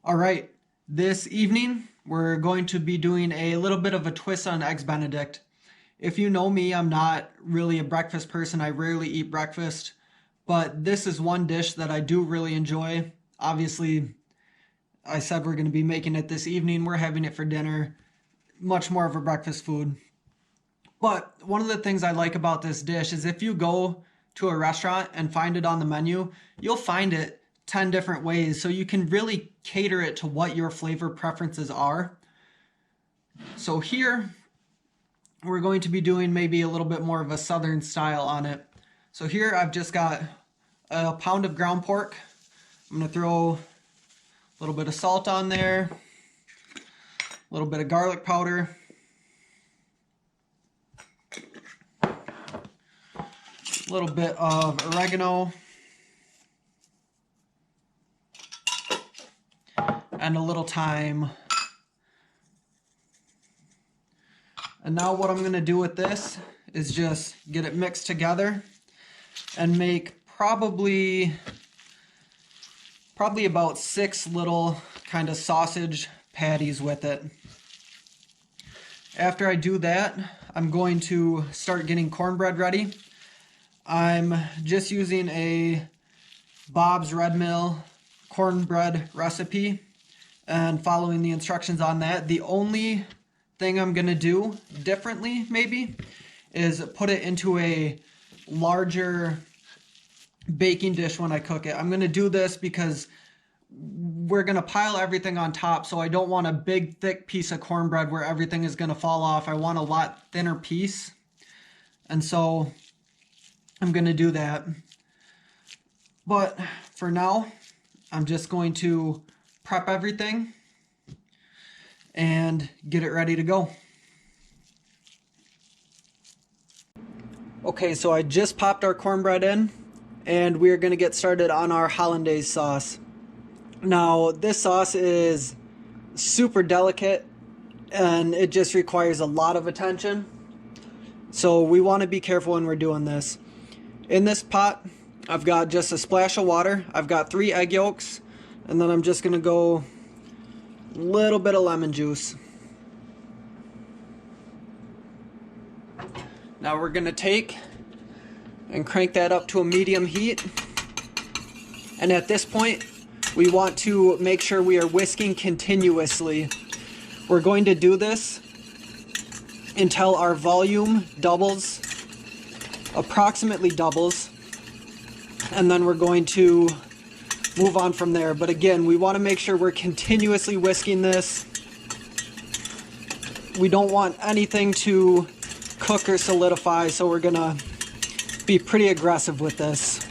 All right, this evening we're going to be doing a little bit of a twist on Eggs Benedict. If you know me, I'm not really a breakfast person. I rarely eat breakfast, but this is one dish that I do really enjoy. Obviously, I said we're going to be making it this evening. We're having it for dinner, much more of a breakfast food. But one of the things I like about this dish is if you go to a restaurant and find it on the menu, you'll find it 10 different ways. So you can really cater it to what your flavor preferences are. So here, we're going to be doing maybe a little bit more of a southern style on it. So here I've just got a pound of ground pork. I'm going to throw a little bit of salt on there, a little bit of garlic powder, a little bit of oregano, and a little thyme. And now what I'm going to do with this is just get it mixed together and make probably about 6 little kind of sausage patties with it. After I do that, I'm going to start getting cornbread ready. I'm just using a Bob's Red Mill cornbread recipe and following the instructions on that. The only thing I'm gonna do differently maybe is put it into a larger baking dish when I cook it. I'm gonna do this because we're gonna pile everything on top, so I don't want a big thick piece of cornbread where everything is gonna fall off. I want a lot thinner piece, and so I'm gonna do that. But for now, I'm just going to prep everything and get it ready to go. Okay, so I just popped our cornbread in and we're going to get started on our Hollandaise sauce. Now, this sauce is super delicate and it just requires a lot of attention. So we want to be careful when we're doing this. In this pot, I've got just a splash of water. I've got 3 egg yolks, and then I'm just going to go a little bit of lemon juice. Now we're going to take and crank that up to a medium heat. And at this point, we want to make sure we are whisking continuously. We're going to do this until our volume doubles, approximately doubles, and then we're going to move on from there. But again, we want to make sure we're continuously whisking this. We don't want anything to cook or solidify, so we're gonna be pretty aggressive with this.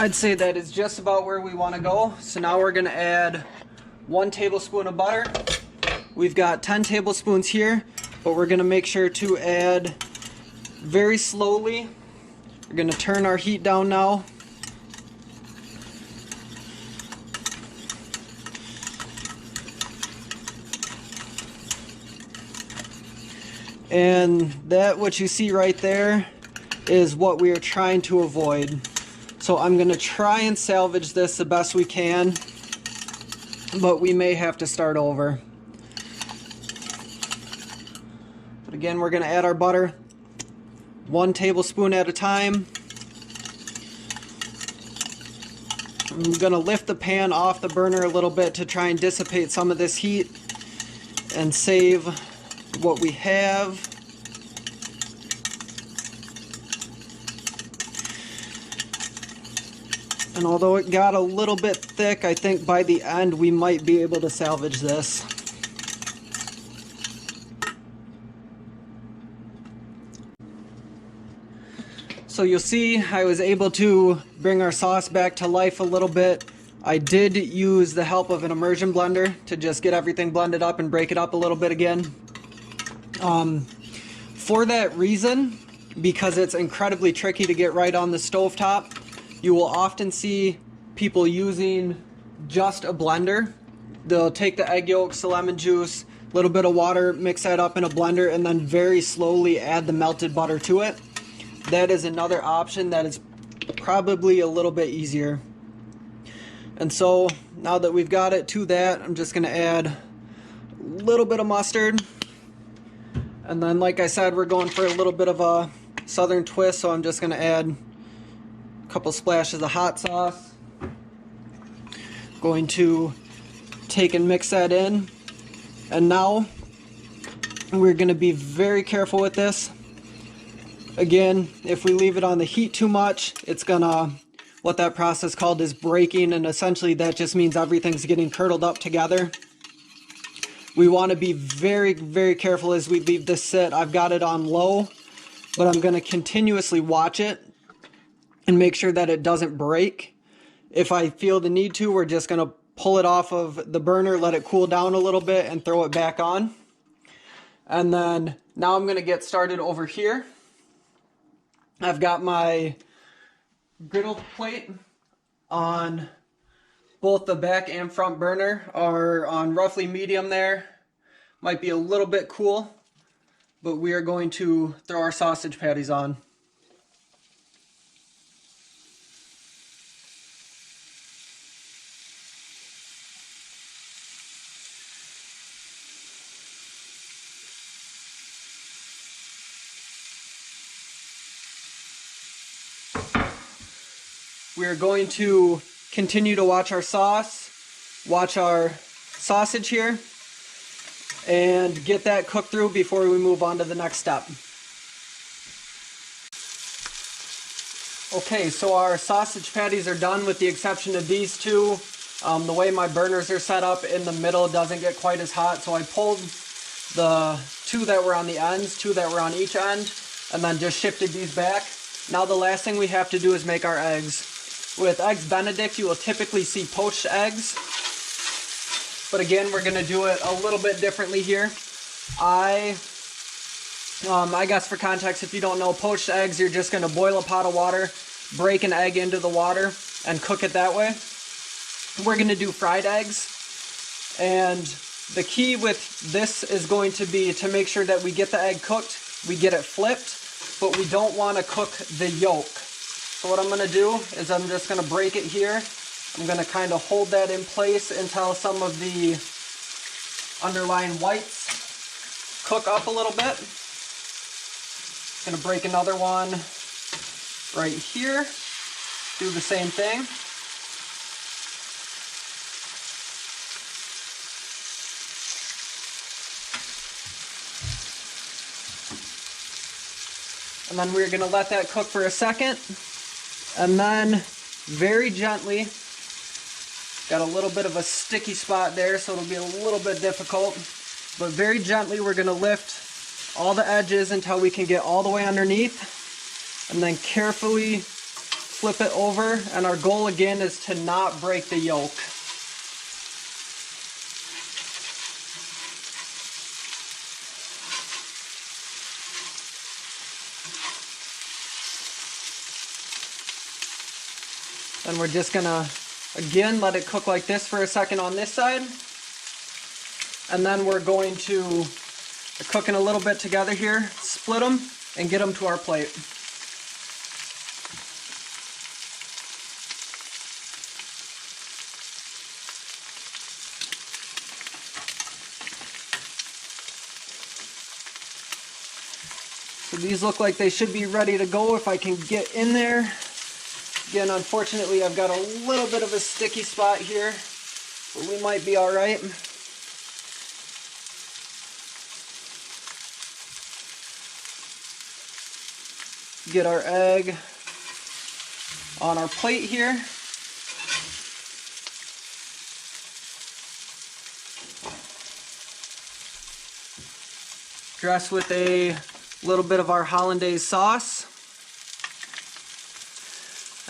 I'd say that is just about where we want to go. So now we're going to add 1 tablespoon of butter. We've got 10 tablespoons here, but we're going to make sure to add very slowly. We're going to turn our heat down now. And that, what you see right there, is what we are trying to avoid. So I'm going to try and salvage this the best we can, but we may have to start over. But again, we're going to add our butter 1 tablespoon at a time. I'm going to lift the pan off the burner a little bit to try and dissipate some of this heat and save what we have. And although it got a little bit thick, I think by the end we might be able to salvage this. So you'll see I was able to bring our sauce back to life a little bit. I did use the help of an immersion blender to just get everything blended up and break it up a little bit again. For that reason, because it's incredibly tricky to get right on the stovetop, you will often see people using just a blender. They'll take the egg yolks, the lemon juice, a little bit of water, mix that up in a blender, and then very slowly add the melted butter to it. That is another option that is probably a little bit easier. And so now that we've got it to that, I'm just going to add a little bit of mustard. And then, like I said, we're going for a little bit of a southern twist, so I'm just going to add a couple splashes of hot sauce. Going to take and mix that in. And now we're going to be very careful with this. Again, if we leave it on the heat too much, it's gonna, what that process called is breaking, and essentially that just means everything's getting curdled up together. We want to be very, very careful as we leave this sit. I've got it on low, but I'm gonna continuously watch it and make sure that it doesn't break. If I feel the need to, we're just gonna pull it off of the burner, let it cool down a little bit, and throw it back on. And then now I'm gonna get started over here. I've got my griddle plate on both the back and front burner are on roughly medium there. Might be a little bit cool, but we are going to throw our sausage patties on. We are going to continue to watch our sauce, watch our sausage here, and get that cooked through before we move on to the next step. Okay, so our sausage patties are done with the exception of these two. The way my burners are set up in the middle doesn't get quite as hot, so I pulled the two that were on the ends, two that were on each end, and then just shifted these back. Now the last thing we have to do is make our eggs. With Eggs Benedict, you will typically see poached eggs, but again, we're going to do it a little bit differently here. I guess for context, if you don't know, poached eggs, you're just going to boil a pot of water, break an egg into the water, and cook it that way. We're going to do fried eggs, and the key with this is going to be to make sure that we get the egg cooked, we get it flipped, but we don't want to cook the yolk. So what I'm going to do is I'm just going to break it here. I'm going to kind of hold that in place until some of the underlying whites cook up a little bit. Going to break another one right here. Do the same thing. And then we're going to let that cook for a second. And then very gently, got a little bit of a sticky spot there, so it'll be a little bit difficult. But very gently, we're going to lift all the edges until we can get all the way underneath. And then carefully flip it over. And our goal again is to not break the yolk. And we're just gonna, again, let it cook like this for a second on this side. And then we're going to, they're cooking a little bit together here, split them and get them to our plate. So these look like they should be ready to go if I can get in there. Again, unfortunately, I've got a little bit of a sticky spot here, but we might be all right. Get our egg on our plate here. Dress with a little bit of our Hollandaise sauce.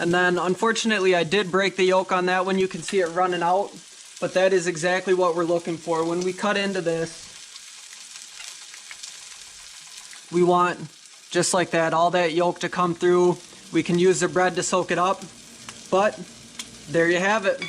And then unfortunately I did break the yolk on that one. You can see it running out, but that is exactly what we're looking for. When we cut into this, we want, just like that, all that yolk to come through. We can use the bread to soak it up, but there you have it.